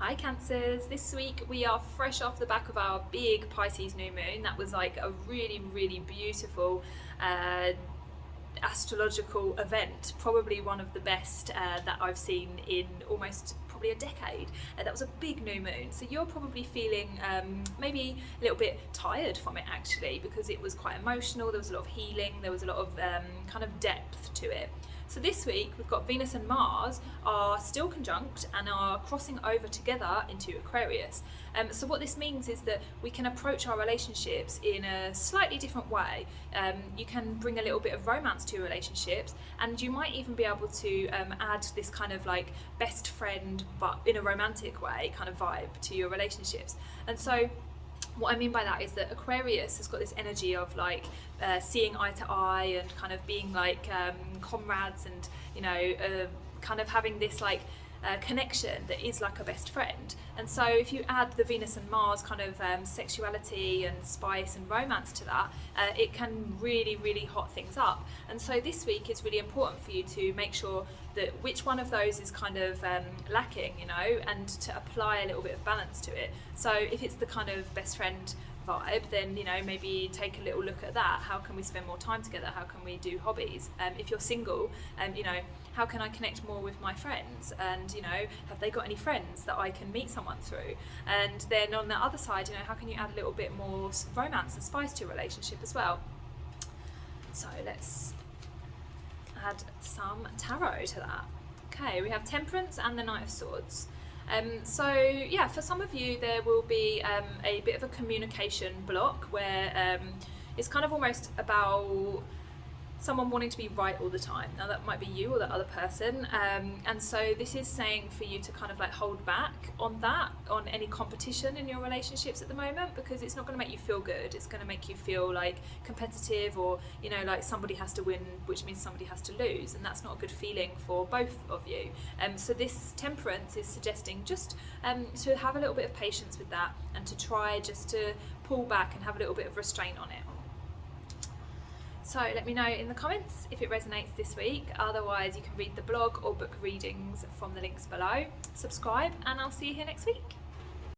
Hi Cancers, this week we are fresh off the back of our big Pisces new moon. That was like a really beautiful astrological event, probably one of the best that I've seen in almost probably a decade. That was a big new moon, so you're probably feeling maybe a little bit tired from it actually, because it was quite emotional, there was a lot of healing, there was a lot of kind of depth to it. So this week we've got Venus and Mars are still conjunct and are crossing over together into Aquarius. So what this means is that we can approach our relationships in a slightly different way. You can bring a little bit of romance to your relationships, and you might even be able to add this kind of like best friend but in a romantic way kind of vibe to your relationships. And so what I mean by that is that Aquarius has got this energy of like seeing eye to eye and kind of being like comrades, and you know kind of having this like connection that is like a best friend. And so if you add the Venus and Mars kind of sexuality and spice and romance to that, it can really hot things up. And so this week is really important for you to make sure that which one of those is kind of lacking, you know, and to apply a little bit of balance to it. So if it's the kind of best friend vibe, then you know, maybe take a little look at that. How can we spend more time together? How can we do hobbies? If you're single, you know, how can I connect more with my friends? And you know, have they got any friends that I can meet someone through? And then on the other side, you know, how can you add a little bit more romance and spice to your relationship as well? So let's add some tarot to that. Okay, we have Temperance and the Knight of Swords. So yeah, for some of you there will be a bit of a communication block where it's kind of almost about someone wanting to be right all the time. Now that might be you or the other person, and so this is saying for you to kind of like hold back on that, on any competition in your relationships at the moment, because it's not going to make you feel good. It's going to make you feel like competitive, or you know, like somebody has to win, which means somebody has to lose, and that's not a good feeling for both of you. So this Temperance is suggesting just to have a little bit of patience with that, and to try just to pull back and have a little bit of restraint on it. So let me know in the comments if it resonates this week. Otherwise you can read the blog or book readings from the links below. Subscribe, and I'll see you here next week.